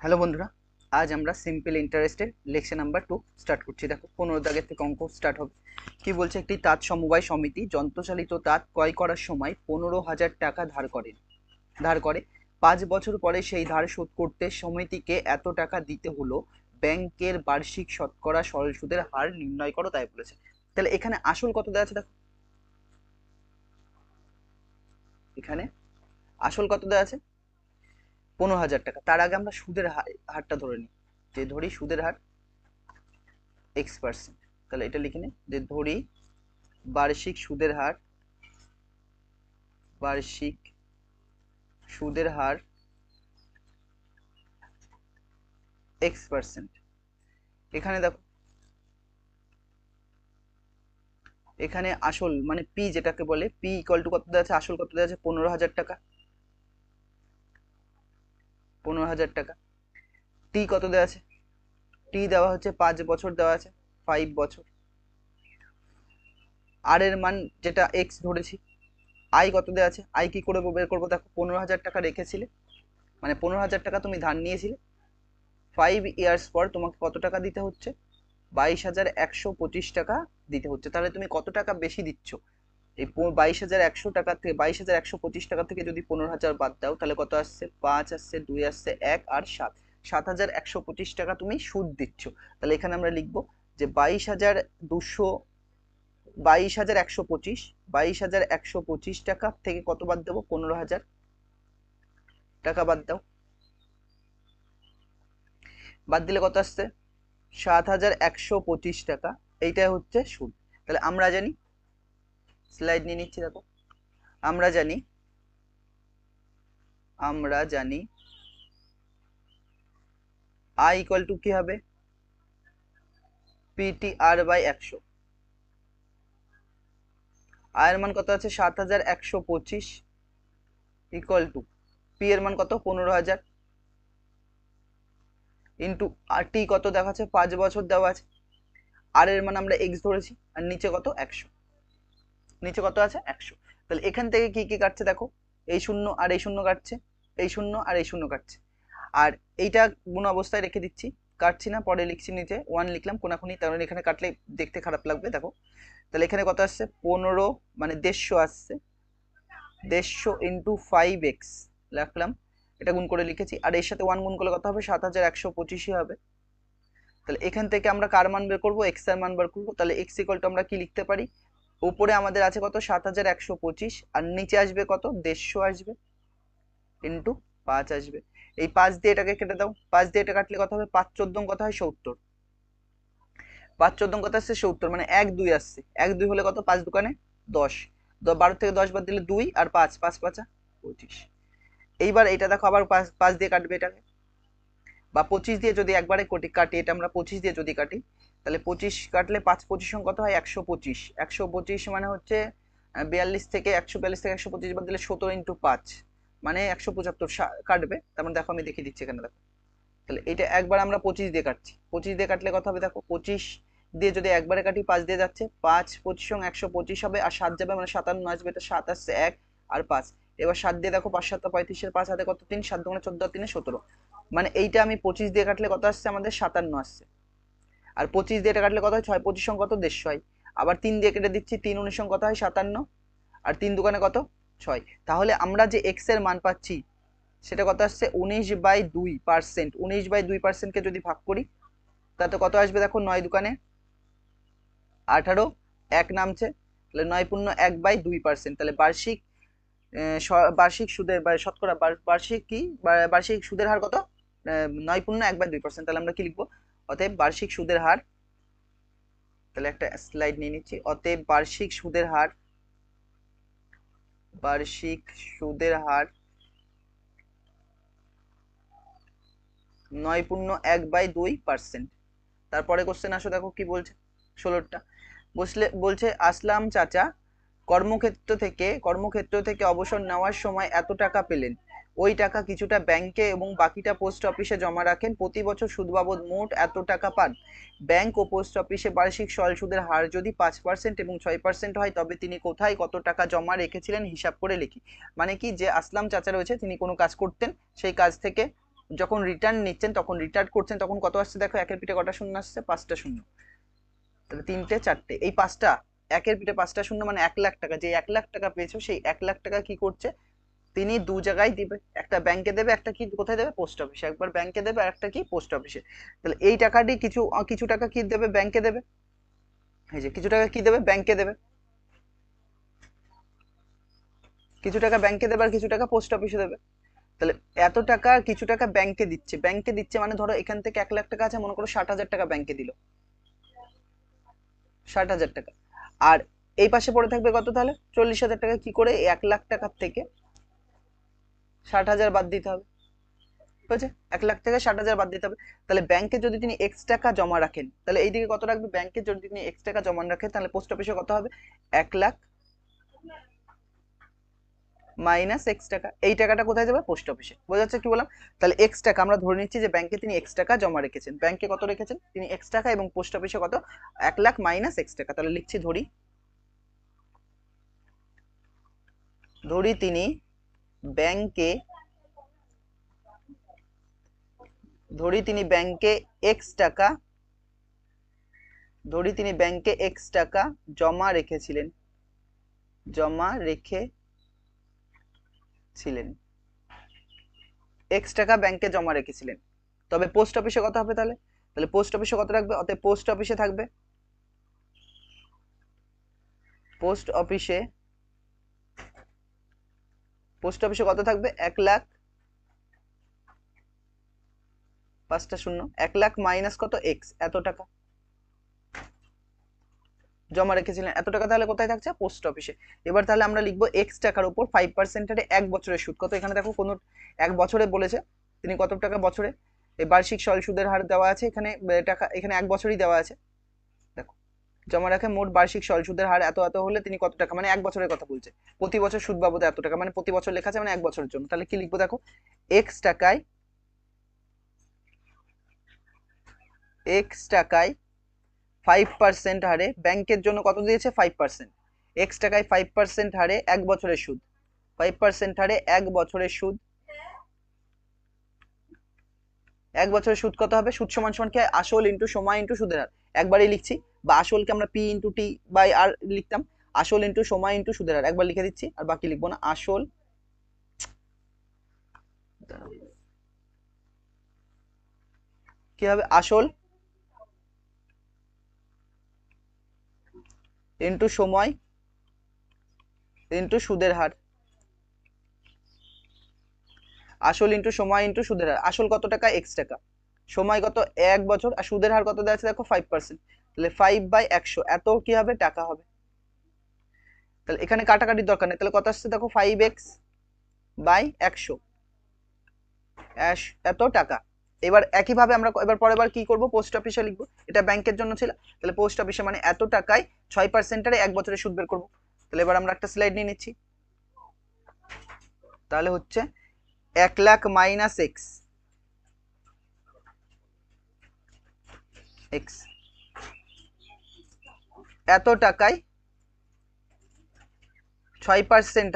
Hello বন্ধুরা, আজ আমরা সিম্পল ইন্টারেস্টের লেকচার নাম্বার 2 স্টার্ট করছি। দেখো 15 দাগের থেকে অঙ্ক স্টার্ট হবে। কি বলছে, একটি তাঁত সমবায় সমিতি যন্ত্রচালিত তাঁত ক্রয় করার সময় 15,000 টাকা ধার করে 5 বছর পরে সেই ধার শোধ করতে সমিতিকে এত টাকা দিতে হলো। ব্যাংকের বার্ষিক শতকরা সরল সুদের হার নির্ণয় করো, তাই বলেছে। তাহলে এখানে আসল কত দেওয়া আছে দেখো, এখানে আসল কত দেওয়া আছে 15,000 টাকা। তার আগে আমরা সুদের হারটা ধরে নিই, যে ধরি সুদের হার x%। তাহলে এটা লিখে নে, যে ধরি বার্ষিক সুদের হার x%। এখানে দেখো, এখানে আসল মানে পি যেটাকে বলে, পি ইকুয়াল টু কত দেওয়া আছে, আসল কত দেওয়া আছে 15,000 টাকা। 15,000 টাকা। টি কত দেওয়া আছে, টি দেওয়া হচ্ছে 5 বছর দেওয়া আছে, 5 বছর। আর এর মান যেটা এক্স ধরেছি। আই কত দেওয়া আছে, আই কি করে বের করবো, দেখো 15,000 টাকা রেখেছিলে, মানে 15,000 টাকা তুমি ধার নিয়েছিলে, 5 ইয়ার্স পর তোমাকে কত টাকা দিতে হচ্ছে, 22,125 টাকা দিতে হচ্ছে। তাহলে তুমি কত টাকা বেশি দিচ্ছ, এই 22,100 টাকা থেকে 22,125 টাকা থেকে যদি 15,000 বাদ দাও, তাহলে কত আসছে, 5 আসছে, 2 আসছে, 1 আর 7, 7,125 টাকা তুমি সুদ দিচ্ছ। তাহলে এখানে আমরা লিখবো যে 22,125 টাকা থেকে কত বাদ দেবো, 15,000 টাকা বাদ দাও। বাদ দিলে কত আসছে, 7,125 টাকা। এইটাই হচ্ছে সুদ। তাহলে আমরা জানি, স্লাইড নিয়ে নিচ্ছি, দেখো আমরা জানি আই ইকুয়াল টু কি হবে, পিটি আর বাই 100। আয়ের মান কত আছে 7,125 ইকুয়াল টু পি এর মান কত 15,000 ইন্টু আর টি কত দেখাচ্ছে 5 বছর দেওয়া আছে। আর এর মান আমরা এক্স ধরেছি, আর নিচে কত 100, নিচে কত আছে 100। তাহলে এখান থেকে কি কি কাটছে দেখো, এই শূন্য আর এই শূন্য কাটছে, এই শূন্য আর এই শূন্য কাটছে। আর এইটা গুণ অবস্থায় রেখে দিচ্ছি, কাটছি না, পরে লিখছি নিচে 1 লিখলাম কোনাকুনি, তার মানে এখানে কাটলে দেখতে খারাপ লাগবে। দেখো তাহলে এখানে কত আসছে 15, মানে 150 আসছে, 150 ইন্টু 5x রাখলাম, এটা গুণ করে লিখেছি, আর এর সাথে 1 গুণ করলে কত হবে 7,125 হবে। তাহলে এখান থেকে আমরা কার মান বের করবো, এক্স এর মান বের করবো। তাহলে এক্স ইকুয়াল টু আমরা কি লিখতে পারি, উপরে আমাদের আছে কত 7,125, আর নিচে আসবে কত 150 আসবে, ইন্টু 5 আসবে। এই 5 দিয়ে এটাকে কেটে দাও, 5 দিয়ে এটা কাটলে কত হবে, 5×14 কত হয় 70, 5×14 কত আসছে 70, মানে 1 2 আসছে, 1 2 হলে কত 5 দোকানে 10, 12 থেকে 10 বাদ দিলে 2 আর 5, 5 5 25। এইবার এটা দেখো আবার 5 দিয়ে কাটবে এটাকে, বা 25 দিয়ে যদি একবারে কাটি, এটা আমরা 25 দিয়ে যদি কাটি, তাহলে 25 কাটলে 5×25 কত হয় 125, 125 মানে হচ্ছে 42 থেকে 142 থেকে 125 বাদ দিলে 17 ইন্টু 5, মানে 175 কাটবে। তার মানে দেখো আমি দেখিয়ে দিচ্ছি এখানে, দেখো তাহলে এটা একবার আমরা 25 দিয়ে কাটছি, 25 দিয়ে কাটলে কত হবে দেখো, 25 দিয়ে যদি একবারে কাটি 5 দিয়ে যাচ্ছে, 5 25 125 হবে, আর 7 যাবে মানে 57 আসবে, এটা 7 আসছে 1 আর 5। এবার 7 দিয়ে দেখো 5 7 35 এর 5 হাতে কত 3, 7 দুগুণে 14 আর 3 17, মানে এইটা আমি 25 দিয়ে কাটলে কত আসছে আমাদের 57 আসছে। আর 25 দিয়ে এটা কাটলে কত হয় 6 25 কত 150 হয়। আবার 3 দিয়ে কেটে দিচ্ছি, 3 19 কত হয় 57, আর 3 দোকানে কত 6। তাহলে আমরা যে এক্স এর মান পাচ্ছি সেটা কত আসছে 19/2%। 19/2%কে যদি ভাগ করি তাতে কত আসবে দেখো, 9 দোকানে 18, 1 নামছে, তাহলে 9×1/2%। তাহলে বার্ষিক সুদের বা শতকরা বার্ষিক কি বার্ষিক সুদের হার কত, 9×1/2%। তাহলে আমরা কি লিখবো, অতএব বার্ষিক সুদের হার, তাহলে একটা স্লাইড নিয়ে নিচ্ছি, অতএব বার্ষিক সুদের হার 9×1/2%। তারপরে কোশ্চেন আসো, দেখো কি বলছে 16টা, বলছে আসলাম চাচা কর্মক্ষেত্র থেকে অবসর নেওয়ার সময় এত টাকা পেলেন, ওই টাকা কিছুটা ব্যাংকে এবং বাকিটা পোস্ট অফিসে জমা রাখেন, প্রতি বছর সুদ বাবদ মোট এত টাকা পান। ব্যাংক ও পোস্ট অফিসে বার্ষিক সরল সুদের হার যদি 5% এবং 6% হয়, তবে তিনি কোথায় কত টাকা জমা রেখেছিলেন হিসাব করে লিখি। মানে কি, যে আসলাম চাচা রয়েছে তিনি কোনো কাজ করতেন, সেই কাজ থেকে যখন রিটার্ন নিচ্ছেন তখন রিটার্ন করছেন তখন কত আসছে দেখো, একের পিঠে কটা শূন্য আসছে, 5টা শূন্য। তাহলে 3টে 4টে, এই 5টা একের পিঠে 5টা শূন্য মানে 1,00,000 টাকা। যে 1,00,000 টাকা পেয়েছো সেই 1,00,000 টাকা কি করছে, তিনি দু জায়গায় দিবে, একটা ব্যাংকে দেবে, একটা কি কোথায় দেবে, পোস্ট অফিসে। একবার ব্যাংকে দেবে আর একটা কি পোস্ট অফিসে। তাহলে এই টাকাটি কিছু কিছু টাকা কি দেবে, ব্যাংকে দেবে। এই যে কিছু টাকা কি দেবে, ব্যাংকে দেবে, কিছু টাকা ব্যাংকে দেবে আর কিছু টাকা পোস্ট অফিসে দেবে। তাহলে এত টাকা আর কিছু টাকা ব্যাংকে দিচ্ছে, ব্যাংকে দিচ্ছে মানে ধরো এখান থেকে 1,00,000 টাকা আছে, মনে করো 60,000 টাকা ব্যাংকে দিল, 60,000 টাকা। আর এই পাশে পড়ে থাকবে কত, তাহলে 40,000 টাকা। কি করে, 1,00,000 টাকার থেকে 60,000 বাদ দিতে হবে, ঠিক আছে? 1,00,000 থেকে 60,000 বাদ দিতে হবে। তাহলে ব্যাংকে যদি তিনি এক্স টাকা জমা রাখেন, তাহলে এইদিকে কত রাখবে, ব্যাংকে যদি তিনি এক্স টাকা জমা রাখেন তাহলে পোস্ট অফিসে কত হবে, 1,00,000 মাইনাস এক্স টাকা। এই টাকাটা কোথায় যাবে, পোস্ট অফিসে। বোঝা যাচ্ছে কি বললাম? তাহলে এক্স টাকা আমরা ধরে নিচ্ছি যে ব্যাংকে তিনি এক্স টাকা জমা রেখেছেন, ব্যাংকে কত রেখেছেন তিনি, এক্স টাকা, এবং পোস্ট অফিসে কত, 1,00,000 মাইনাস এক্স টাকা। তাহলে লিখছি, ধরি তিনি ব্যাংকে, এক্স টাকা, জমা রেখেছিলেন, এক্স টাকা ব্যাংকে জমা রেখেছিলেন। তবে পোস্ট অফিসে কত হবে, তাহলে তাহলে পোস্ট অফিসে কত রাখবে, অতএব পোস্ট অফিসে থাকবে, পোস্ট অফিসে কত থাকবে, 1,00,000, 5টা শূন্য, 1,00,000 মাইনাস কত, এক্স, এত টাকা জমা রেখেছিলেন, এত টাকা তাহলে কোথায় থাকছে, পোস্ট অফিসে। এবার তাহলে আমরা লিখবো এক্স টাকার উপর 5% হারে 1 বছরের সুদ কত। এখানে দেখো কোনো 1 বছরে বলেছে, তিনি কত টাকা বছরে, এই বার্ষিক সরল সুদের হার দেওয়া আছে এখানে, টাকা এখানে 1 বছরই দেওয়া আছে। দেখো, জমা রাখে মোট বার্ষিক সরল সুদের হার এত এত হলে তিনি কত টাকা, মানে 1 বছরের কথা বলছে, প্রতি বছর সুদ বাবদ এত টাকা, মানে প্রতি বছর লেখা আছে মানে 1 বছরের জন্য। তাহলে কি লিখবো দেখো, এক্স টাকায় 5% হারে, ব্যাংকের জন্য কত দিয়েছে, 5%, এক্স টাকায় 5% হারে 1 বছরের সুদ, 5% হারে 1 বছরের সুদ, 1 বছরের সুদ কত হবে, সুদ সমান সমান কি হয়, আসল ইন্টু সময় ইন্টু সুদের হার। একবারই লিখছি, বা আসলকে আমরা পি ইন্টু টি বাই আর লিখতাম, আসল ইন্টু সময় ইন্টু সুদের হার। একবার লিখে দিচ্ছি আর বাকি লিখবো না। আসল কি হবে, আসল ইন্টু সময় ইন্টু সুদের হার, আসল ইন্টু সময় ইন্টু সুদের হার। আসল কত টাকা, এক্স টাকা, সময় কত, 1 বছর, আর সুদের হার কত দেওয়া আছে দেখো, 5%। তাহলে 5/100 এত কি হবে, টাকা হবে। তাহলে এখানে কাটাকাটির দরকার নেই, তাহলে কত আসছে দেখো, 5x/100 এত টাকা। এবার একইভাবে আমরা এবার পরের বার কি করব, পোস্ট অফিসে লিখবো, এটা ব্যাংকের জন্য ছিল। তাহলে পোস্ট অফিসে মানে এত টাকায় 6% এর 1 বছরের সুদ বের করবো। তাহলে এবার আমরা একটা স্লাইড নিয়ে নিচ্ছি, তাহলে হচ্ছে 1,00,000 মাইনাস এক্স, এত টাকায় 6%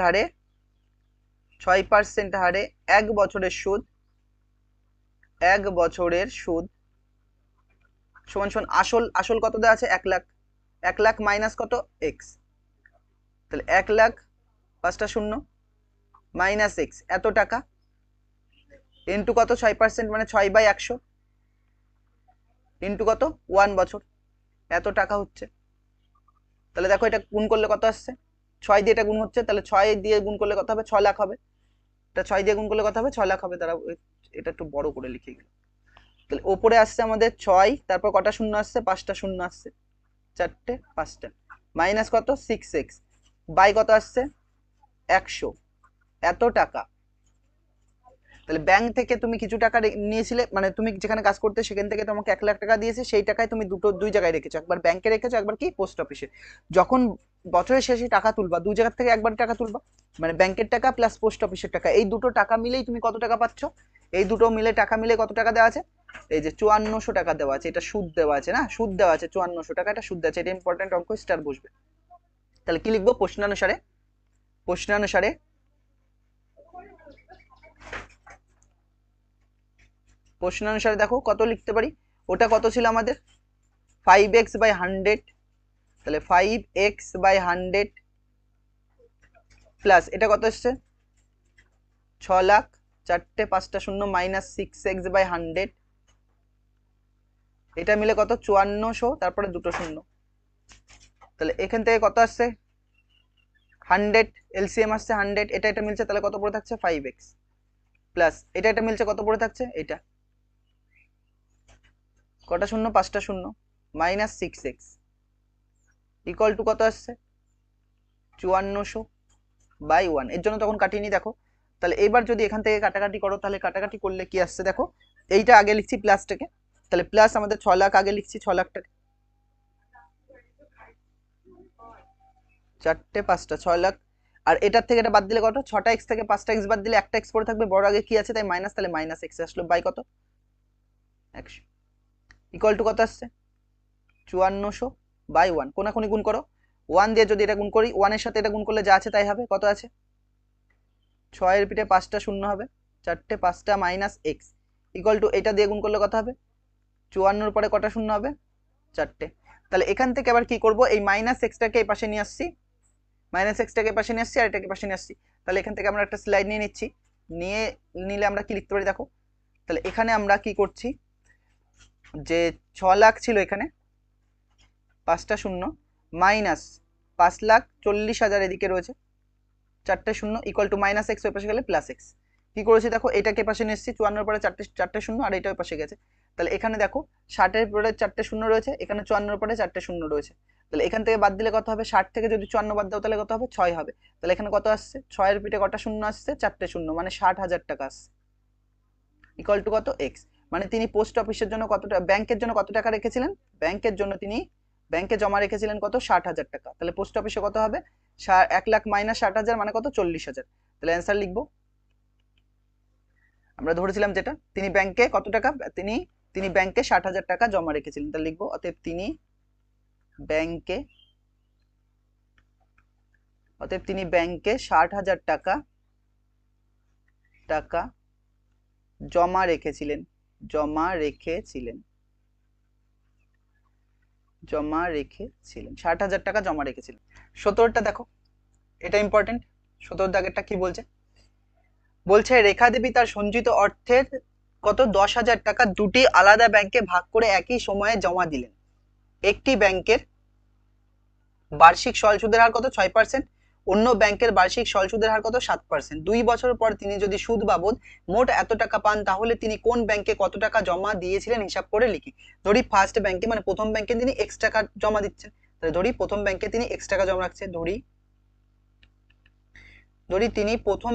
হারে 1 বছরের সুদ, সমান সমান আসল কত দেওয়া আছে, 1,00,000, 1,00,000 মাইনাস কত, এক্স। তাহলে 1,00,000, 5টা শূন্য, মাইনাস এক্স, এত টাকা, ইন্টু কত, 6% মানে 6/100, ইন্টু কত, 1 বছর, এত টাকা হচ্ছে। তাহলে দেখো এটা গুণ করলে কত আসছে, 6 দিয়ে এটা গুণ হচ্ছে, তাহলে 6 দিয়ে গুণ করলে কত হবে, 6 লাখ হবে। এটা 6 দিয়ে গুণ করলে কত হবে, 6 লাখ হবে। তারা এটা একটু বড় করে লিখে গেল। তাহলে ওপরে আসছে আমাদের 6, তারপর কটা শূন্য আসছে, 5টা শূন্য আসছে, 4টে 5টা, মাইনাস কত, 6x, বাই কত আসছে, 100, এত টাকা। তাহলে ব্যাংক থেকে তুমি কিছু টাকা নিয়েছিলে, মানে তুমি যেখানে কাজ করতে সেখান থেকে তোমাকে 1,00,000 টাকা দিয়েছে, সেই টাকায় তুমি দুই জায়গায় রেখেছো, একবার ব্যাংকে রেখেছো, একবার কি পোস্ট অফিসে। যখন বছরের শেষে টাকা তুলবা, দুই জায়গা থেকে একবার টাকা তুলবা, মানে ব্যাংকের টাকা প্লাস পোস্ট অফিসের টাকা, এই দুটো টাকা মিলেই তুমি কত টাকা পাচ্ছ, এই দুটো মিলে টাকা মিলে কত টাকা দেওয়া আছে, এই যে 5400 টাকা দেওয়া আছে। এটা সুদ দেওয়া আছে না, সুদ দেওয়া আছে 5400 টাকা, এটা সুদ দেওয়া আছে, এটা ইম্পর্টেন্ট অঙ্ক, স্টার বসবে। তাহলে কি লিখবো, প্রশ্নানুসারে প্রশ্ন অনুসারে দেখো কত লিখতে পারি, ওটা কত ছিল আমাদের 5x/100, তাহলে 5x/100 প্লাস এটা কত এসছে 6 লাখ, 4টে 5টা শূন্য মাইনাস 6x/100, এটা মিলে কত 5400, তারপরে দুটো শূন্য, তাহলে এখান থেকে কত আসছে 100, এলসিএম আসছে 100, এটা এটা মিলছে, তাহলে কত পড়ে থাকছে 5x প্লাস এটা এটা মিলছে, কত পড়ে থাকছে এটা, কটা শূন্য 5টা শূন্য মাইনাস 6x ইকুয়াল টু কত আসছে 5400/1, এর জন্য তখন কাটিয়ে নি দেখো। তাহলে এবার যদি এখান থেকে কাটাকাটি করো, তাহলে কাটাকাটি করলে কি আসছে দেখো, এইটা আগে লিখছি প্লাসটাকে, তাহলে প্লাস আমাদের 6 লাখ আগে লিখছি 6 লাখটাকে, 4টে 5টা 6 লাখ, আর এটার থেকে এটা বাদ দিলে কত 6টা এক্স থেকে 5টা এক্স বাদ দিলে একটা এক্স পড়ে থাকবে, বড় আগে কি আছে তাই মাইনাস, তাহলে মাইনাস এক্স আসলো বাই কত 100 ইকুয়াল টু কত আসছে 5400/1, কোনাকুনি গুণ করো, 1 দিয়ে যদি এটা গুণ করি 1 এর সাথে এটা গুণ করলে যা আছে তাই হবে, কত আছে 6 এর পিঠে 5টা শূন্য হবে, 4টে 5টা মাইনাস এক্স ইকুয়াল টু এটা দিয়ে গুণ করলে কত হবে 54 পরে কটা শূন্য হবে 4টে। তাহলে এখান থেকে আবার কি করব, এই মাইনাস এক্সটাকে এই পাশে নিয়ে আসছি, মাইনাস এক্সটাকে এই পাশে নিয়ে আসছি আর এটাকে পাশে নিয়ে আসছি, তাহলে এখান থেকে আমরা একটা স্লাইড নিয়ে নিচ্ছি, নিয়ে নিলে আমরা কি লিখতে পারি দেখো, তাহলে এখানে আমরা কি করছি যে 6 লাখ ছিল এখানে 5টা শূন্য মাইনাস 5,40,000 এদিকে রয়েছে 4টে শূন্য ইকুয়াল টু মাইনাস এক্স ওই পাশে গেলে প্লাস এক্স, কি করেছি দেখো এটাকে পাশে নিয়ে এসেছি 54 পরে 4টে শূন্য আর এটা ওই পাশে গেছে, তাহলে এখানে দেখো 60-এর পরে 4টে শূন্য রয়েছে, এখানে 54 পরে 4টে শূন্য রয়েছে, তাহলে এখান থেকে বাদ দিলে কত হবে 60 থেকে যদি 54 বাদ দাও তাহলে কত হবে 6 হবে, তাহলে এখানে কত আসছে 6 এর পিঠে কটা শূন্য আসছে 4টে শূন্য, মানে 60,000 টাকা আসছে ইকুয়াল টু কত এক্স, মানে তিনি পোস্ট অফিসের জন্য কত টাকা, ব্যাংকের জন্য কত টাকা রেখেছিলেন, ব্যাংকের জন্য তিনি ব্যাংকে জমা রেখেছিলেন কত 60,000 টাকা, তাহলে পোস্ট অফিসে কত হবে 1 লাখ মাইনাস 60,000 মানে কত 40,000, তাহলে অ্যান্সার লিখবো, আমরা ধরেছিলাম যেটা তিনি ব্যাংকে কত টাকা, তিনি ব্যাংকে 60,000 টাকা জমা রেখেছিলেন, তাহলে লিখবো অতএব তিনি ব্যাংকে 60,000 টাকা জমা রেখেছিলেন 60,000 টাকা জমা রেখেছিলেন। 17টা দেখো, এটা ইম্পর্টেন্ট, 17 দাগেরটা কি বলছে রেখা দেবী তার সঞ্চিত অর্থের কত 10,000 টাকা দুটি আলাদা ব্যাংকে ভাগ করে একই সময়ে জমা দিলেন, একটি ব্যাংকের বার্ষিক সরল সুদের হার কত 6%, অন্য ব্যাংকের বার্ষিক সরল সুদের হার কত 7%, 2 বছর পর তিনি যদি সুদ বাবদ মোট এত টাকা পান তাহলে তিনি কোন ব্যাংকে কত টাকা জমা দিয়েছিলেন হিসাব করে লিখি। ধরি ফার্স্ট ব্যাংকে মানে প্রথম ব্যাংকে তিনি x টাকা জমা দিচ্ছেন, তাহলে ধরি প্রথম ব্যাংকে তিনি x টাকা জমা রাখছে, ধরি তিনি প্রথম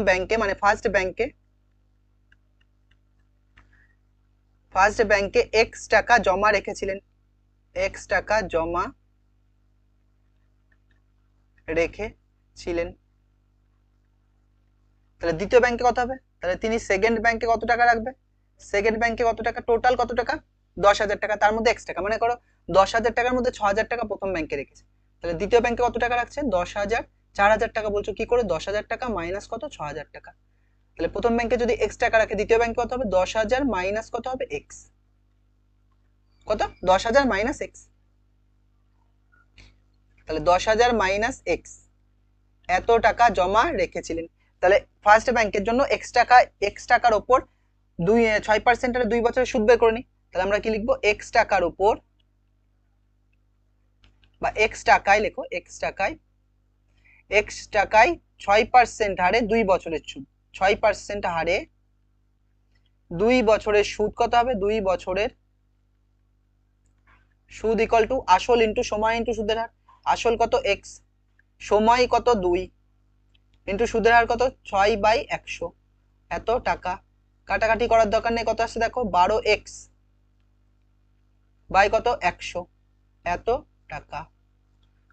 ব্যাংকে মানে ফার্স্ট ব্যাংকে x টাকা জমা রেখেছিলেন, তাহলে দ্বিতীয় ব্যাংকে কত হবে, তাহলে তিনি সেকেন্ড ব্যাংকে কত টাকা রাখবে, সেকেন্ড ব্যাংকে কত টাকা টোটাল কত টাকা 10,000 টাকা, তার মধ্যে x টাকা, মানে করো 10,000 টাকার মধ্যে 6,000 টাকা প্রথম ব্যাংকে রেখেছে, তাহলে দ্বিতীয় ব্যাংকে কত টাকা রাখছে 10,000, 4,000 টাকা বলছো কি করে 10,000 টাকা মাইনাস কত 6,000 টাকা, তাহলে প্রথম ব্যাংকে যদি x টাকা রাখে দ্বিতীয় ব্যাংকে কত হবে 10,000 মাইনাস কত হবে x, কত 10,000 মাইনাস x, তাহলে 10,000 মাইনাস x এত টাকা জমা রেখেছিলেন, তাহলে ফার্স্ট ব্যাংকের জন্য x টাকার উপর 6% এর 2 বছরের সুদ বের করে নি, তাহলে আমরা কি লিখবো x টাকার উপর বা x টাকায় লেখো x টাকায় 6% হারে 2 বছরের সুদ, 6% হারে 2 বছরের সুদ কত হবে 2 বছরের সুদ ইকুয়াল টু আসল ইনটু সময় ইনটু সুদের হার, আসল কত x, সময় কত 2 ইনটু সুদের হার কত 6/100, এত টাকা, কাটাকাটি করার দরকার নেই, কত আসছে দেখো 12x বাই কত 100, এত টাকা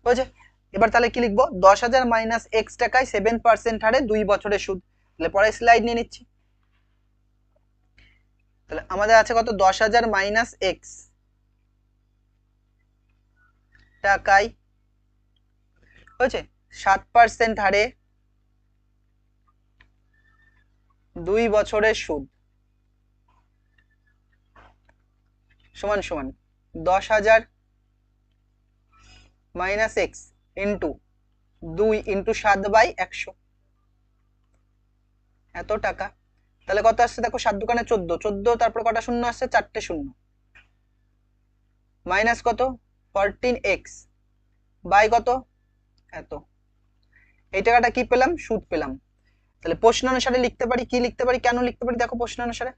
বুঝছে। এবার তাহলে কি লিখবো 10,000 মাইনাস x টাকায় 7% হারে 2 বছরের সুদ, তাহলে পরে স্লাইড নিয়ে নিচ্ছি, তাহলে আমাদের আছে কত 10,000 মাইনাস x টাকায় হয়েছে 7% হারে 2 বছরের সুদ সমান সমান 10,000 মাইনাস এক্স ইন্টু 2 ইন্টু 7/100 এত টাকা। তাহলে কত আসছে দেখো, 7 দোকানে 14, 14 তারপর কটা শূন্য আসছে, 4টে শূন্য, মাইনাস কত 14x বাই কত এত। এই টাকাটা কি পেলাম, সুদ পেলাম। তাহলে প্রশ্ন অনুসারে লিখতে পারি, কি লিখতে পারি, কেন লিখতে পারি দেখো প্রশ্ন অনুসারে,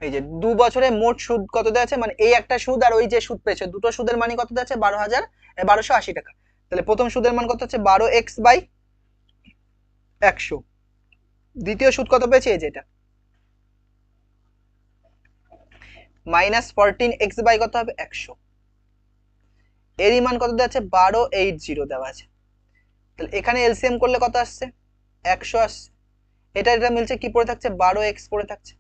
এই যে 2 বছরে মোট সুদ কত দেওয়া আছে, মানে এই একটা সুদ আর ওই যে সুদ পেয়েছে, দুটো সুদের মানে কত দেওয়া আছে, 12,80 টাকা। তাহলে প্রথম সুদের মান কত হচ্ছে 12x/100, দ্বিতীয় সুদ কত পেয়েছে, এই যেটা মাইনাস 14x কত হবে 100, এর মান কত দেওয়া আছে 1280 দেওয়া আছে। তাহলে এখানে এলসিএম করলে কত আসছে 100 আসছে, এটা এটা মিলছে কি পড়ে থাকছে 12x পড়ে থাকছে,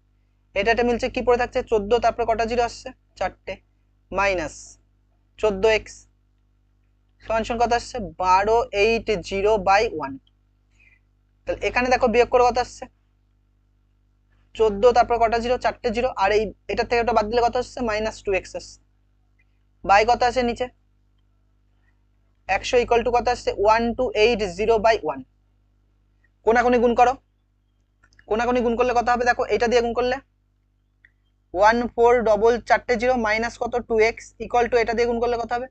এটা এটা মিলছে কি পড়ে থাকছে 14, তারপরে কটা জিরো আসছে 4টে, মাইনাস 14x সমান সমান কত আসছে 1280/1। তাহলে এখানে দেখো বিয়োগ করে কত আসছে 14, তারপর কটা জিরো 4টে জিরো, আর এই এটা থেকে একটা বাদ দিলে কত আসছে মাইনাস 2x আসছে, বাই কত আছে নিচে 100 ইকুয়াল টু কত আসছে 1280/1। কোনাকুনি গুণ করো, কোনাকুনি গুণ করলে কত হবে দেখো, এটা দিয়ে গুণ করলে 14 মাইনাস কত 2x ইকুয়াল টু এটা দিয়ে গুণ করলে কত হবে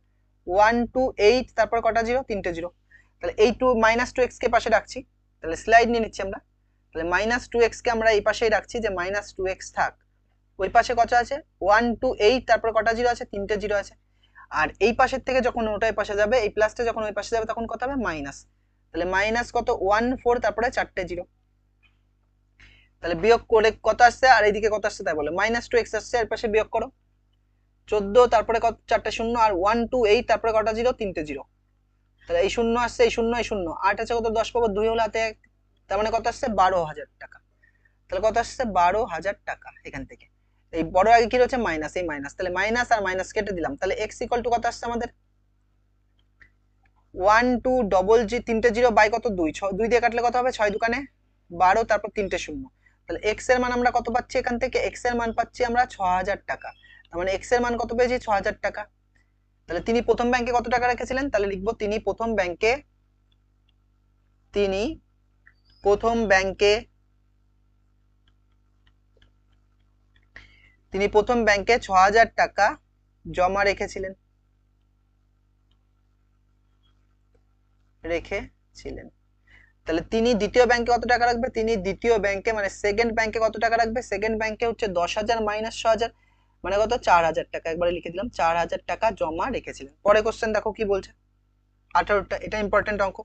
128, তারপর কটা জিরো 3টে জিরো। তাহলে এই মাইনাস 2x কে পাশে রাখছি, তাহলে স্লাইড নিয়ে নিচ্ছি আমরা, তাহলে মাইনাস 2x কে আমরা এই পাশেই রাখছি, যে মাইনাস 2x থাক, ওই পাশে কত আছে 128, তারপর কটা জিরো আছে 3টে জিরো আছে, আর এই পাশের থেকে যখন ওটাই পাশে যাবে, এই প্লাসটা যখন ওই পাশে যাবে তখন কত হবে মাইনাস, তাহলে মাইনাস কত 14, তারপরে 4টে জিরো। তাহলে বিয়োগ করে কত আসছে, আর এইদিকে কত আসছে তাই বলে মাইনাস 2x আসছে, এর পাশে বিয়োগ করো 14, তারপরে কত 4টে শূন্য, আর 128, তারপরে কটা জিরো 3টে জিরো, তাহলে এই শূন্য আসছে, এই শূন্য, এই শূন্য, 8 আছে কত 10 পাবো 2 হলো হাতে 1, তার মানে কত আসছে 12,000 টাকা। তাহলে কত আসছে 12,000 টাকা। এখান থেকে এই বড় আগে কি রয়েছে মাইনাস, এই মাইনাস, তাহলে মাইনাস আর মাইনাস কেটে দিলাম, তাহলে x ইকুয়াল টু কত আসছে আমাদের 1200, 3টে জিরো বাই কত 2, 2 দিয়ে কাটলে কত হবে 6 দোকানে 12, তারপর 3টে শূন্য, তাহলে x এর মান আমরা কত পাচ্ছি, এখান থেকে x এর মান পাচ্ছি আমরা 6,000 টাকা। তার মানে x এর মান কত পেয়েছি 6,000 টাকা। তাহলে তিনি প্রথম ব্যাংকে কত টাকা রেখেছিলেন, তাহলে লিখবো তিনি প্রথম ব্যাংকে 6,000 টাকা জমা রেখেছিলেন। তাহলে তিনি দ্বিতীয় ব্যাংকে কত টাকা রাখবে, তিনি দ্বিতীয় ব্যাংকে মানে সেকেন্ড ব্যাংকে কত টাকা রাখবে, সেকেন্ড ব্যাংকে হচ্ছে 10,000 মাইনাস 6,000 মানে কত 4,000 টাকা, একবারে লিখে দিলাম 4,000 টাকা জমা রেখেছিলেন। পরে কোশ্চেন দেখো কি বলছে 18টা, এটা ইম্পর্টেন্ট অঙ্ক।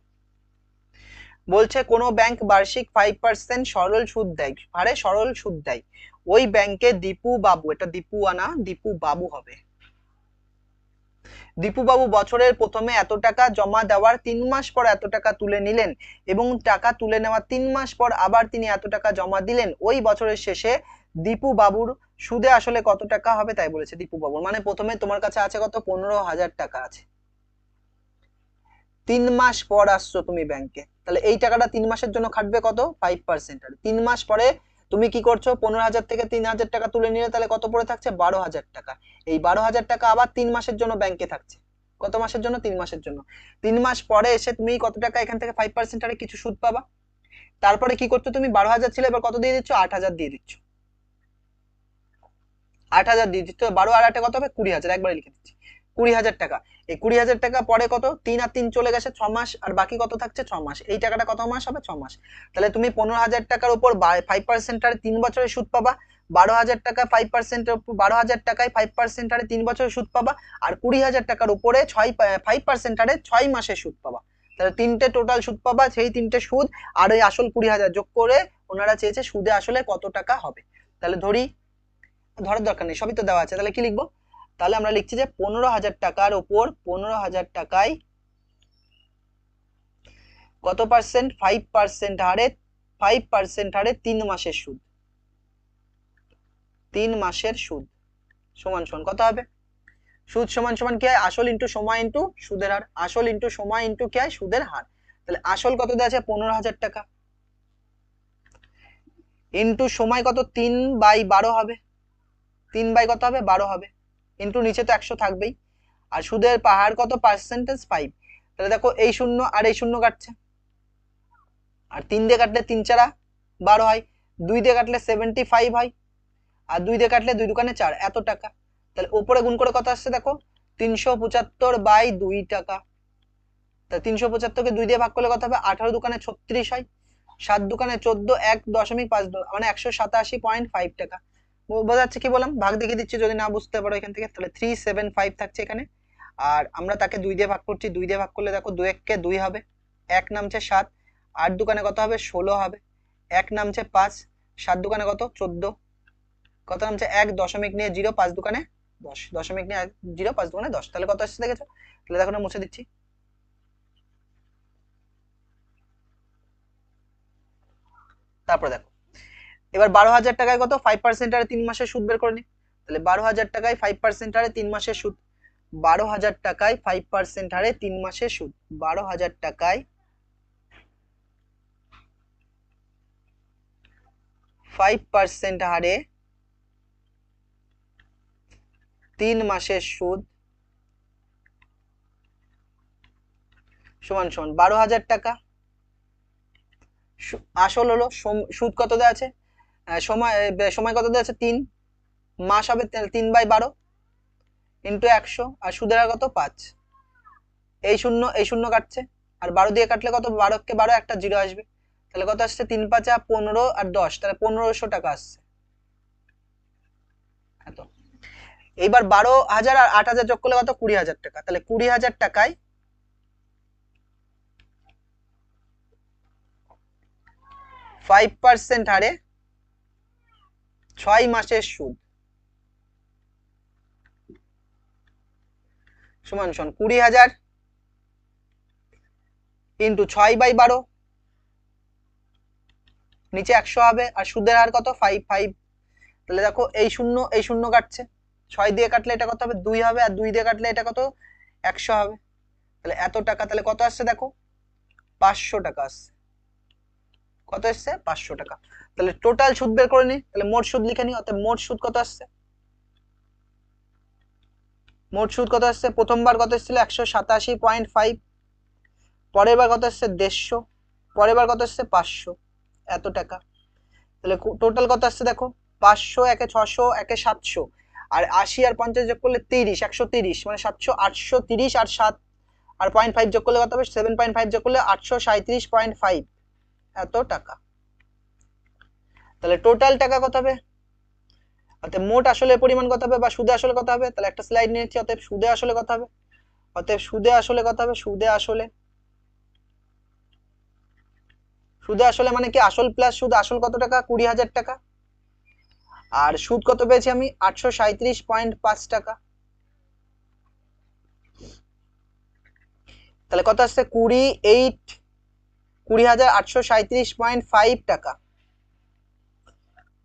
বলছে কোন ব্যাংক বার্ষিক 5% সরল সুদ দেয়, আরে সরল সুদ দেয়, ওই ব্যাংকে দীপু বাবু, এটা দীপু আনা দীপু বাবু হবে, দীপু বাবু বছরের প্রথমে এত টাকা জমা দেওয়ার 3 মাস পর এত টাকা তুলে নিলেন, এবং টাকা তুলে নেওয়ার 3 মাস পর আবার তিনি এত টাকা জমা দিলেন, ওই বছরের শেষে দীপু বাবুর সুদে আসলে কত টাকা হবে তাই বলেছে। দীপু বাবুর মানে প্রথমে তোমার কাছে আছে কত 15,000 টাকা আছে, 3 মাস পর আসছো তুমি ব্যাংকে, তাহলে এই টাকাটা 3 মাসের জন্য খাটবে কত 5%, আর 3 মাস পরে তুমি কি করছো 15,000 থেকে 3,000 টাকা তুলে নিলে, তাহলে কত পড়ে থাকছে 12,000 টাকা। এই 12,000 টাকা আবার 3 মাসের জন্য ব্যাংকে থাকছে, কত মাসের জন্য 3 মাসের জন্য। 3 মাস পরে এসে তুমি কত টাকা এখান থেকে 5% আরে কিছু সুদ পাবা, তারপরে কি করছো তুমি 12,000 ছিল, এবার কত দিয়ে দিচ্ছ 8,000 দিয়ে দিচ্ছ, 8,000 দিয়ে দিচ্ছ, 12 আর 8 কত হবে 20,000, একবারে লিখে দিচ্ছি 20,000 টাকা। এই 20,000 টাকা পরে কত 3 আর 3 চলে গেছে 6 মাস, আর বাকি কত থাকছে 6 মাস, এই টাকাটা কত মাস হবে 6 মাস। তাহলে তুমি 15,000 টাকার উপর 5% আর 3 বছরের সুদ পাবা, 12,000 টাকা 5% 12,000 টাকায় 5% আরে 3 বছরের সুদ পাবা, আর 20,000 টাকার উপরে 5% আরে 6 মাসের সুদ পাবা। তাহলে তিনটে টোটাল সুদ পাবা, সেই তিনটে সুদ আর এই আসল 20,000 যোগ করে ওনারা চেয়েছে সুদে আসলে কত টাকা হবে। তাহলে ধরার দরকার নেই, সবই তো দেওয়া আছে, তাহলে কি লিখবো, তাহলে আমরা লিখছি যে 15,000 টাকার উপর 15,000 টাকায় কত পার্সেন্ট 5% হারে 5% হারে 3 মাসের সুদ, 3 মাসের সুদ সমান সমান কত হবে, সুদ সমান সমান কি হয় আসল ইনটু সময় ইনটু সুদের হার, আসল ইনটু সময় ইনটু কি হয় সুদের হার। তাহলে আসল কত দেওয়া আছে 15,000 টাকা, ইন্টু সময় কত 3/12 হবে, 3 কত হবে 12 হবে, ইন্টু নিচে তো 100 থাকবেই, আর সুদের পাহাড় কত পার্সেন্টেজ 5। তাহলে দেখো এই শূন্য আর এই শূন্য কাটছে, আর 3 দিয়ে কাটলে 3 4 12 হয়, 2 দিয়ে কাটলে 75 হয়, আর 2 দিয়ে কাটলে 2 দোকানে 4, এত টাকা। তাহলে উপরে গুণ করে কত আসছে দেখো 375/2 টাকা। তাহলে 375কে 2 দিয়ে ভাগ করলে কত হবে 18 দোকানে 36 হয়, 7 দোকানে 14, 1.52 মানে 187.5 টাকা। বোঝা যাচ্ছে কি বললাম, ভাগ দেখিয়ে দিচ্ছি যদি না বুঝতে পারো এখান থেকে। তাহলে 375 থাকছে এখানে, আর আমরা তাকে 2 দিয়ে ভাগ করছি, 2 দিয়ে ভাগ করলে দেখো 2 1 কে 2 হবে, 1 নামছে 7, 8 দোকানে কত হবে 16 হবে, 1 নামছে 5, 7 দোকানে কত 14, কত নামছে 1 দশমিক নিয়ে 0, 5 দোকানে 10, দশমিক নিয়ে 0, 5 দোকানে 10। তাহলে কত আসছে দেখেছো? তাহলে দেখো না মুছে দিচ্ছি। তারপরে দেখো এবার 12,000 টাকায় কত 5% হারে 3 মাসের সুদ বের করে নি। তাহলে 12,000 টাকায় 5% হারে 3 মাসের সুদ, 12,000 টাকায় 5% হারে 3 মাসের সুদ, 12,000 টাকায় 5% হারে 3 মাসের সুদ সমান সমান 12,000 টাকা। আসল হলো, সুদ কত দেওয়া আছে, সময় সময় কত দেওয়া আছে 3 মাস হবে, 3/12 ইন্টু 100, আর সুদের হার কত 5, এই শূন্য এই শূন্য কাটছে, আর 12 দিয়ে কাটলে কত 12 কে 12 একটা 0 আসবে, তাহলে কত আসছে 3 5 15 আর 10, তাহলে 1500 টাকা আসছে এত। এইবার 12,000 আর 8,000 যোগ করলে কত 20,000 টাকা। তাহলে 20,000 টাকায় 5% হারে 6 মাসের সুদ সমান সমান 20,000 ইন্টু 6/12, নিচে 100 হবে, আর সুদের হার কত 5। তাহলে দেখো এই শূন্য কাটছে, 6 দিয়ে কাটলে এটা কত হবে 2 হবে, আর 2 দিয়ে কাটলে এটা কত 100 হবে। তাহলে এত টাকা, তাহলে কত আসছে দেখো 500 টাকা আসছে। কত আসছে 500 টাকা। তাহলে টোটাল সুদ বের করে নি, তাহলে মোট সুদ লিখে নি, অর্থাৎ মোট সুদ কত আসছে, মোট সুদ কত আসছে, প্রথমবার কত এসেছিল 187.5, পরের বার কত আসছে 150, পরের বার কত আসছে 500, এত টাকা। তাহলে টোটাল কত আসছে দেখো 500, একে 600, একে 700, আর 80 আর 50 যোগ করলে 30, 130 মানে 700, 830 আর 7 আর 0.5 যোগ করলে কত হবে 7.5 যোগ করলে 837.5, এত টাকা। তাহলে টোটাল টাকা কত হবে, অতএব মোট আসলের পরিমাণ কত হবে বা সুদে আসলে কত হবে, তাহলে একটা স্লাইড নিয়েছি, অতএব সুদে আসলে কত হবে, অতএব সুদে আসলে কত হবে, সুদে আসলে, সুদে আসলে মানে কি আসল প্লাস সুদ, আসল কত টাকা 20,000 টাকা, আর সুদ কত পেয়েছি আমি 837.5 টাকা। তাহলে কত আসছে 20,837.5 টাকা।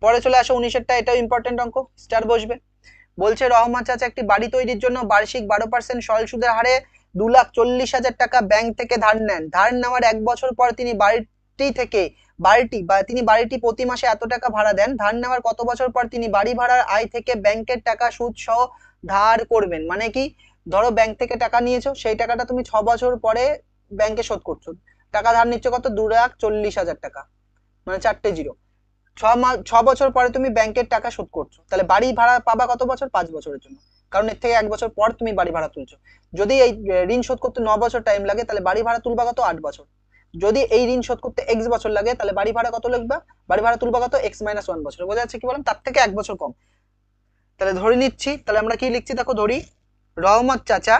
পরে চলে আসো 19-এরটা, এটাও ইম্পর্টেন্ট অঙ্ক, স্টার বসবে। বলছে রহমান চাচা একটি বাড়ি তৈরির জন্য বার্ষিক 12% সরল সুদের হারে 2,40,000 টাকা ব্যাংক থেকে ধার নেন। ধার নেওয়ার 1 বছর পর তিনি বাড়িটি প্রতি মাসে এত টাকা ভাড়া দেন। ধার নেওয়ার কত বছর পর তিনি বাড়ি ভাড়ার আয় থেকে ব্যাংকের টাকা সুদ সহ ধার করবেন। মানে কি, ধরো ব্যাংক থেকে টাকা নিয়েছো, সেই টাকাটা তুমি 6 বছর পরে ব্যাংকে শোধ করছো, টাকা ধার নিচ্ছ কত 2,40,000 টাকা, মানে 4টে জিরো, 6 বছর পরে তুমি ব্যাংকের টাকা শোধ করছো, তাহলে বাড়ি ভাড়া পাবা কত বছর 5 বছরের জন্য, কারণ এর থেকে 1 বছর পর তুমি বাড়ি ভাড়া তুলছো। যদি এই ঋণ শোধ করতে 9 বছর টাইম লাগে, তাহলে বাড়ি ভাড়া তুলবা কত 8 বছর। যদি এই ঋণ শোধ করতে x বছর লাগে, তাহলে বাড়ি ভাড়া কত লিখবা, বাড়ি ভাড়া তুলবা কত x-1 বছর। বোঝা যাচ্ছে কি বললাম, তার থেকে 1 বছর কম। তাহলে ধরে নিচ্ছি, তাহলে আমরা কি লিখছি দেখো, রহমত চাচা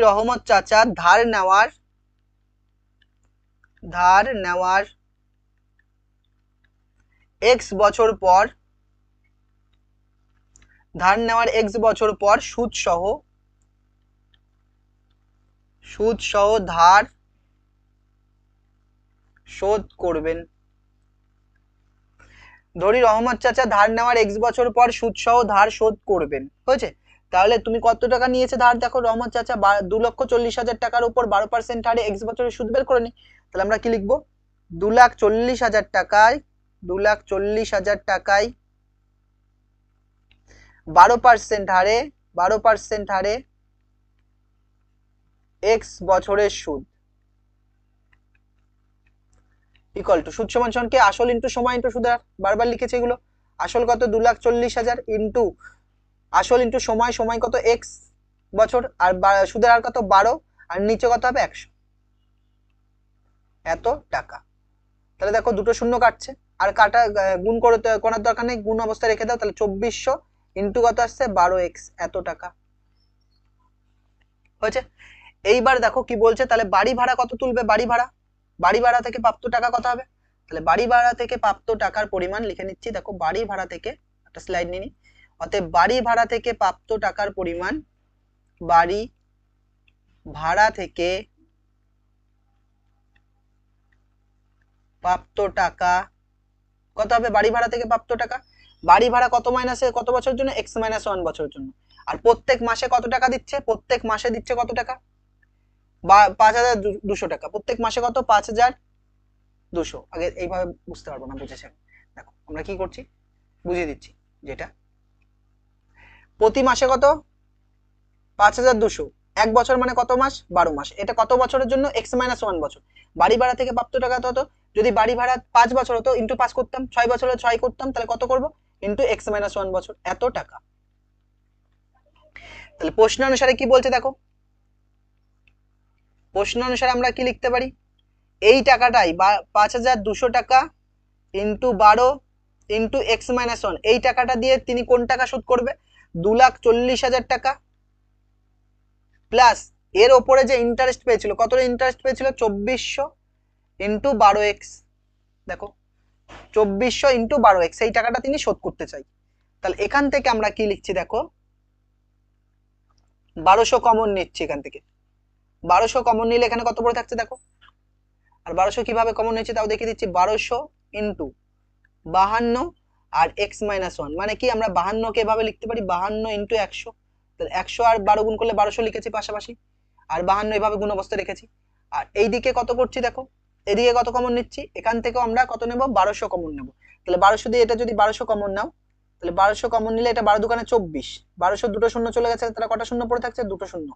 রহমত চাচা ধার নেওয়ার x বছর পর, সুদ সহ ধার শোধ করবেন। ধরি রহমত চাচা ধার নেওয়ার এক্স বছর পর সুদ সহ ধার শোধ করবেন, হয়েছে? তাহলে তুমি কত টাকা নিয়েছে ধার, দেখো রহমত চাচা 2,40,000 টাকার উপর 12% হারে এক্স বছরের সুদ বের করে নি। তাহলে আমরা কি লিখবো, 2,40,000 টাকায় 2,40,000 টাকায় 12% হারে 12% হারে এক্স বছরের সুদ ইকুয়াল টু সুদ সমান সমান কি আসল ইন্টু সময় ইন্টু সুদের হার, বারবার লিখেছে এগুলো। আসল কত 2,40,000 ইন্টু আসল ইন্টু সময়, সময় কত এক্স বছর, আর সুদের হার কত 12, আর নিচে কত হবে 100, এত টাকা। তাহলে দেখো দুটো শূন্য কাটছে, আর কাটা গুণ করতে করার দরকার নেই, গুণ অবস্থায় রেখে দাও। তাহলে 2400 ইন্টু কত আসছে 12x, এত টাকা হয়েছে। এইবার দেখো কি বলছে, তাহলে বাড়ি ভাড়া কত তুলবে, বাড়ি ভাড়া থেকে প্রাপ্ত টাকা কত হবে। তাহলে বাড়ি ভাড়া থেকে প্রাপ্ত টাকার পরিমাণ লিখে নিচ্ছি, দেখো বাড়ি ভাড়া থেকে একটা স্লাইড নিয়ে নি। অতএব বাড়ি ভাড়া থেকে প্রাপ্ত টাকার পরিমাণ, বাড়ি ভাড়া থেকে প্রাপ্ত টাকা কত হবে, বাড়ি ভাড়া থেকে প্রাপ্ত টাকা, বাড়ি ভাড়া কত মাইনাসে কত বছরের জন্য, x-1 বছরের জন্য। আর প্রত্যেক মাসে কত টাকা দিচ্ছে, প্রত্যেক মাসে দিচ্ছে কত টাকা, 5,200 টাকা। প্রত্যেক মাসে কত, 5,200। আগে এইভাবে বুঝতে পারবো না, বুঝেছে? দেখো আমরা কি করছি বুঝিয়ে দিচ্ছি, যেটা প্রতি মাসে কত 5,200, এক বছর মানে কত মাস, 12 মাস। এটা কত বছরের জন্য, x-1 বছর। বাড়ি ভাড়া থেকে প্রাপ্ত টাকা কত, যদি বাড়ি ভাড়া 5 বছর হতো ইন্টু 5 করতাম, 6 বছর হলে 6 করতাম, তাহলে কত করব ইন্টু x-1 বছর, এত টাকা। তাহলে প্রশ্ন অনুসারে কি বলছে দেখো, প্রশ্ন অনুসারে আমরা কি লিখতে পারি, এই টাকাটাই 5,200 টাকা ইন্টু 12 ইন্টু x-1, এই টাকাটা দিয়ে তিনি কোন টাকা শোধ করবে, 2,40,000 টাকা, প্লাস এর ওপরে যে ইন্টারেস্ট পেয়েছিল, কতটা ইন্টারেস্ট পেয়েছিল 2,400 ইন্টু 12x, দেখো 2,400 ইন্টু 12x, এই টাকাটা তিনি শোধ করতে চাই। তাহলে এখান থেকে আমরা কি লিখছি দেখো, 1200 কমন নিচ্ছি এখান থেকে, 1200 কমন নিলে এখানে কত পড়ে থাকছে দেখো, আর 1200 কিভাবে কমন নিচ্ছে তাও দেখিয়ে দিচ্ছি, 1200 ইন্টু 52 আর x-1, মানে কি আমরা 52 কে এভাবে লিখতে পারি 52 ইন্টু 100, তাহলে 100 আর 12 গুণ করলে 1200 লিখেছি পাশাপাশি, আর 52 এভাবে গুণ অবস্থায় রেখেছি। আর এইদিকে কত করছি দেখো, এদিকে কত কমন নিচ্ছি, এখান থেকেও আমরা কত নেব 1200 কমন নেব। তাহলে 1200 দিয়ে এটা যদি 1200 কমন নাও, তাহলে 1200 কমন নিলে এটা 12 দুগুণে 24, 1200 দুটো শূন্য চলে গেছে, তাহলে কটা শূন্য পড়ে থাকছে, দুটো শূন্য।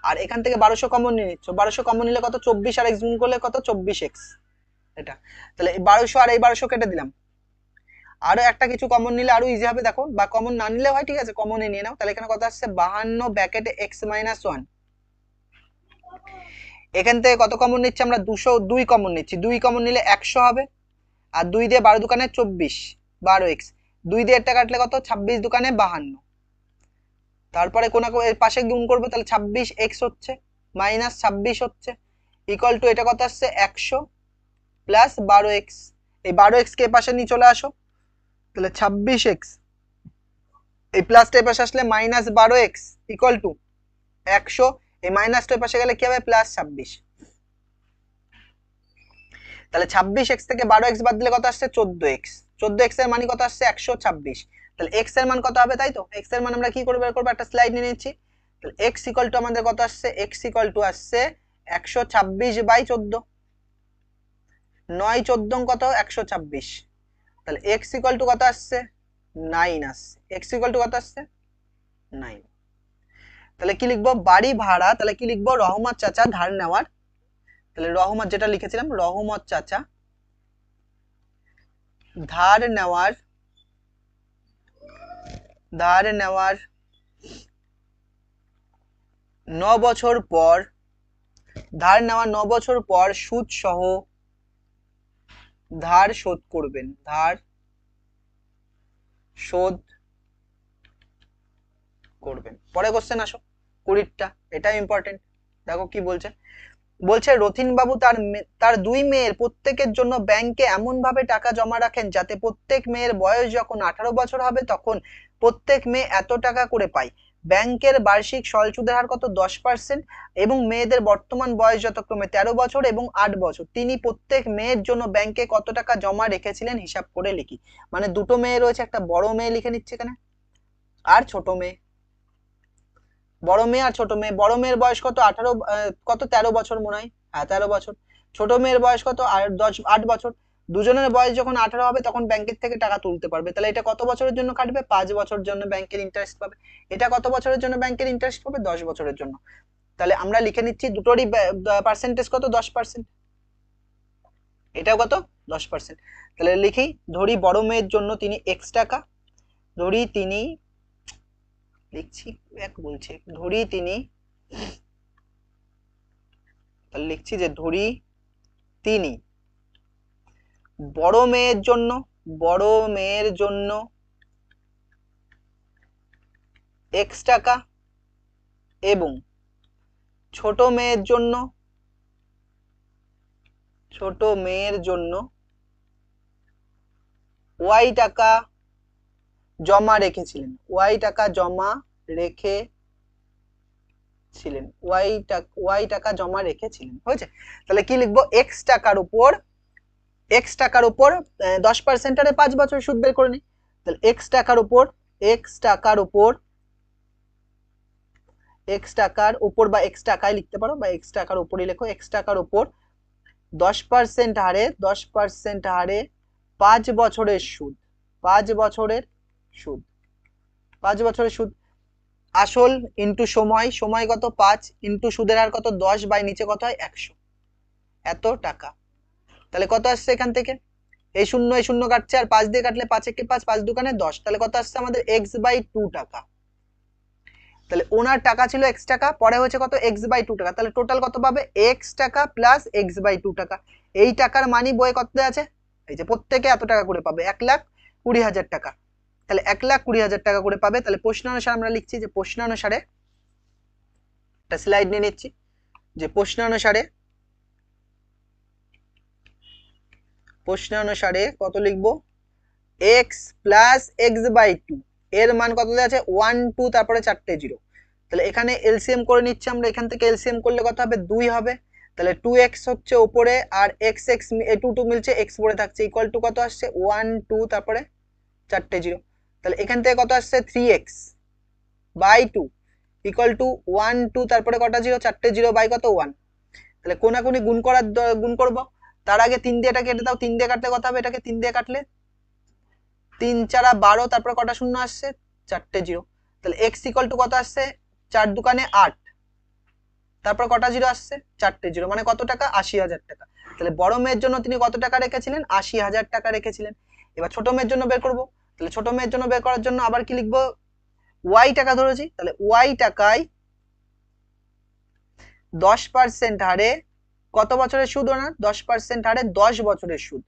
আর এখান থেকে 1200 কমন নিয়ে নিচ্ছ, 1200 কমন নিলে কত 24 আর x গুণ করলে কত 24x, এটা। তাহলে এই 1200 আর এই 1200 কেটে দিলাম। আরো একটা কিছু কমন নিলে আরো ইজি হবে দেখো, বা কমন না নিলে হয়, ঠিক আছে কমনে নিয়ে নাও। তাহলে এখানে কত আসছে 52 ব্র্যাকেটে x-1, এখান থেকে কত কমন নিচ্ছি আমরা 202 কমন নিচ্ছি, 2 কমন নিলে 100 হবে, আর 2 দিয়ে 12 দুকানে 24, 12x, 2 দিয়ে এটা কাটলে কত 26 দুকানে 52, তারপরে কোন এর পাশে গুণ করবে, তাহলে 26x হচ্ছে মাইনাস 26 হচ্ছে ইকুয়াল টু এটা কত আসছে 100 প্লাস 12x, এই 12x কে পাশে নিয়ে চলে আসো, তাহলে 26x এই প্লাসটা পাশে আসলে মাইনাস 12x ইকুয়াল টু 100, এই মাইনাসটা পাশে গেলে কি হবে প্লাস 26, তাহলে 26x থেকে 12x বাদ দিলে কত আসছে 14x, 14x এর মান কত আসছে 126, তাহলে x এর মান কত হবে, তাই তো x এর মান আমরা কি করে বের করব, একটা স্লাইড নিয়ে নিচ্ছি। তাহলে x ইকুয়াল টু আমাদের কত আসছে, x ইকুয়াল টু আসছে 126/14, 9 14 কত 126, তাহলে x ইকুয়াল টু কত আসছে 9 আসছে, x ইকুয়াল টু কত আসছে 9। তাহলে কি লিখবো, বাড়ি ভাড়া, তাহলে কি লিখবো রহমত চাচা ধার নেওয়ার, তাহলে রহমত যেটা লিখেছিলাম রহমত চাচা ধার নেওয়ার 9 বছর পর, ধার নেওয়ার 9 বছর পর সুদ সহ ধার শোধ করবেন, ধার শোধ করবেন। পরে কোশ্চেন আসো 20টা, এটা ইম্পর্টেন্ট। দেখো কি বলছে, বলছে রথিন বাবু তার 2 মেয়ের প্রত্যেকের জন্য ব্যাংকে এমন ভাবে টাকা জমা রাখেন যাতে প্রত্যেক মেয়ের বয়স যখন 18 বছর হবে তখন প্রত্যেক মেয়ে এত টাকা করে পায়। ব্যাংকের বার্ষিক সরল সুদের হার কত 10% এবং মেয়েদের বর্তমান বয়স যথাক্রমে 13 বছর এবং 8 বছর। তিনি প্রত্যেক মেয়ের জন্য ব্যাংকে কত টাকা জমা রেখেছিলেন হিসাব করে লিখি। মানে দুটো মেয়ে রয়েছে, একটা বড় মেয়ে লিখে নিচ্ছে এখানে আর ছোট মেয়ে। বড় মেয়ে আর ছোট মেয়ে, বড় মেয়ের বয়স কত 18 কত 13 বছর মনে হয়, হ্যাঁ 13 বছর। ছোট মেয়ের বয়স কত 8 বছর। দুজনের বয়স যখন 18 হবে তখন ব্যাংকের থেকে টাকা তুলতে পারবে। তাহলে এটা কত বছরের জন্য কাটবে? 5 বছরের জন্য ব্যাংকের ইন্টারেস্ট পাবে। এটা কত বছরের জন্য ব্যাংকের ইন্টারেস্ট পাবে? 10 বছরের জন্য। তাহলে আমরা লিখে নিচ্ছি দুটোরই পার্সেন্টেজ কত 10%, এটাও কত 10%। তাহলে লিখি, ধরি বড় মেয়ের জন্য তিনি এক্স টাকা, ধরি তিনি লিখছি এক বলছে, ধরি তিনি, তাহলে লিখছি যে ধরি তিনি বড় মেয়ের জন্য, বড় মেয়ের জন্য এক্স টাকা এবং ছোট মেয়ের জন্য, ছোট মেয়ের জন্য ওয়াই টাকা জমা রেখেছিলেন, ওয়াই টাকা জমা রেখেছিলেন, ওয়াই টাকা জমা রেখেছিলেন। হয়েছে? তাহলে কি লিখবো? এক্স টাকার উপর, এক্স টাকার উপর 10% হারে 5 বছর সুদ বের করে নি। তাহলে এক্স টাকার উপর, এক্স টাকার উপর, এক্স টাকার উপর বা এক্স টাকায় লিখতে পারো বা এক্স টাকার উপরই লেখো, এক্স টাকার উপর 10% হারে, 10% হারে 5 বছরের সুদ, 5 বছরের সুদ, 5 বছরের সুদ। আসল ইন্টু সময়, সময় কত 5 ইন্টু সুদের হার কত 10 বাই নিচে কত হয় 100, এত টাকা। তাহলে কত আসছে এখান থেকে? এই শূন্য কাটছে আর 5 দিয়ে কাটলে 5 একে 5, 5 দুকানে 10। তাহলে কত আসছে আমাদের? x/2 টাকা। তাহলে ওনার টাকা ছিল x টাকা, পরে হয়েছে কত? x/2 টাকা। তাহলে টোটাল কত পাবে? x টাকা প্লাস x/2 টাকা। এই টাকার মানি বইয়ে কত আছে? এই যে প্রত্যেকে এত টাকা করে পাবে, 1,20,000 টাকা। তাহলে 1,20,000 টাকা করে পাবে। তাহলে প্রশ্নানুসারে আমরা লিখছি যে প্রশ্নানুসারে, একটা স্লাইড নিয়ে নিচ্ছি, যে প্রশ্নানুসারে, প্রশ্নানুসারে কত লিখবো? x প্লাস x/2 এর মান কত দেওয়া আছে? 1 2 তারপরে 4টে জিরো। তাহলে এখানে এলসিএম করে নিচ্ছি আমরা, এখান থেকে এলসিএম করলে কত হবে? 2 হবে। তাহলে 2x হচ্ছে উপরে আর x x 2 2 মিলছে, x পড়ে থাকছে, ইকুয়াল টু কত আসছে? 1 2 তারপরে 4টে জিরো। তাহলে এখান থেকে কত আসছে? 3x বাই 2 ইকুয়াল টু 1 2 তারপরে কটা জিরো? 4টে জিরো বাই কত? 1। তাহলে কোনাকুনি গুণ করার গুণ করব, তার আগে 3 দিয়ে এটা কেটে দাও, 3 দিয়ে কাটলে কত হবে? এটাকে 3 দিয়ে কাটলে 3 4 12, তারপরে কটা শূন্য আসছে? 4টে জিরো। তাহলে x ইকুয়াল টু কত আসছে? 4 দুকানে 8, তারপর কটা জিরো আসছে? 4টে জিরো, মানে কত টাকা? 80,000 টাকা। তাহলে বড় মেয়ের জন্য তিনি কত টাকা রেখেছিলেন? 80,000 টাকা রেখেছিলেন। এবার ছোট মেয়ের জন্য বের করব। তাহলে ছোট মেয়ের জন্য বের করার জন্য আবার কি লিখবো? ওয়াই টাকা ধরেছি, তাহলে ওয়াই টাকায় 10% হারে কত বছরের সুদ ওনার? 10% হারে 10 বছরের সুদ,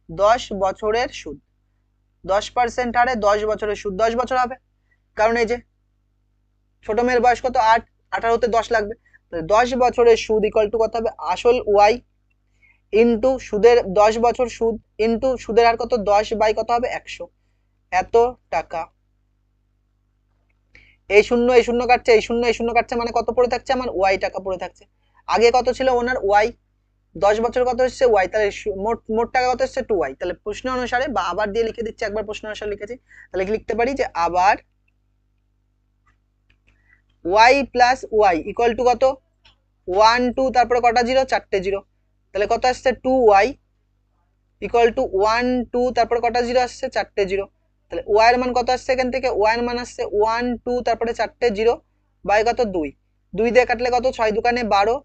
10 বছরের সুদ, 10% হারে 10 বছরের সুদ, 10 বছর হবে, কারণ এই যে ছোট মেয়ের বয়স কত? 8, 18তে 10 লাগবে। তাহলে 10 বছরের সুদ ইকুয়াল টু কত হবে? আসল ওয়াই ইন্টু সুদের 10 বছর সুদ ইন্টু সুদের হার কত? 10 বাই কত হবে? 100, এত টাকা। এই শূন্য কাটছে, এই শূন্য কাটছে, মানে কত পড়ে থাকছে আমার? ওয়াই টাকা পড়ে থাকছে। আগে কত ছিল ওনার? ওয়াই। 10 বছর কত হচ্ছে? ওয়াই। তাহলে মোট মোট টাকা কত হচ্ছে? 2y। তাহলে প্রশ্ন অনুসারে বা আবার দিয়ে লিখে দিচ্ছি, একবার প্রশ্ন অনুসারে লিখেছি, তাহলে লিখতে পারি যে আবার y plus y equal to কত? 1 2 তারপরে কটা জিরো? 4টে জিরো। তাহলে কত আসছে? 2y ইকুয়াল টু 1 2 তারপরে কটা জিরো আসছে? 4টে জিরো। তাহলে y এর মান কত আসছে এখান থেকে? y এর মান আসছে 1 2 তারপরে 4টে জিরো বাই কত? 2। 2 দিয়ে কাটলে কত? 6 দুকানে 12,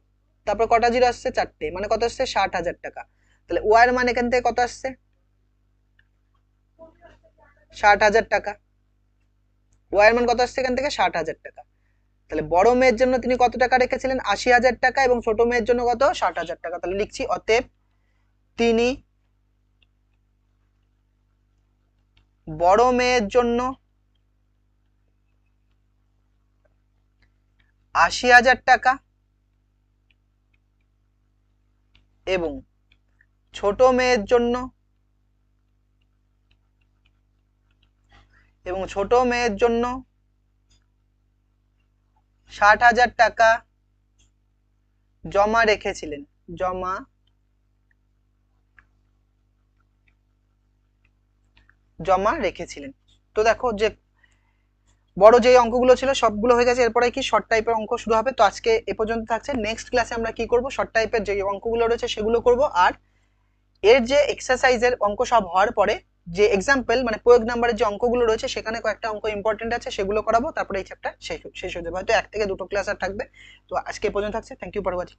তারপর কটা জিরো আসছে? 4টে, মানে কত আসছে? 60,000 টাকা। তাহলে y এর মান এখান থেকে কত আসছে? 60,000 টাকা। y এর মান কত আসছে এখান থেকে? 60,000 টাকা। তাহলে বড় মেয়ের জন্য তিনি কত টাকা রেখেছিলেন? 80,000 টাকা, এবং ছোট মেয়ের জন্য কত? 60,000 টাকা। তাহলে লিখছি অতএব তিনি বড় মেয়ের জন্য 80,000 টাকা এবং ছোট মেয়ের জন্য, এবং ছোট মেয়ের জন্য 60,000 টাকা জমা রেখেছিলেন, জমা রেখেছিলেন। তো দেখো যে বড় যে অঙ্কগুলো ছিল সবগুলো হয়ে গেছে, এরপরে কি শর্ট টাইপের অঙ্ক শুরু হবে। তো আজকে এ পর্যন্ত থাকছে, নেক্সট ক্লাসে আমরা কি করব, শর্ট টাইপের যে অঙ্কগুলো রয়েছে সেগুলো করব, আর এর যে এক্সারসাইজের অঙ্ক সব হওয়ার পরে যে এক্সাম্পল মানে প্রয়োগ নাম্বারের যে অঙ্কগুলো রয়েছে সেখানে কয়েকটা অঙ্ক ইম্পর্টেন্ট আছে সেগুলো করাবো, তারপরে এই চ্যাপ্টার শেষ হয়ে যাবে। হয়তো 1 থেকে 2টো ক্লাস আর থাকবে। তো আজকে এ পর্যন্ত থাকছে, থ্যাংক ইউ ফর ওয়াচিং।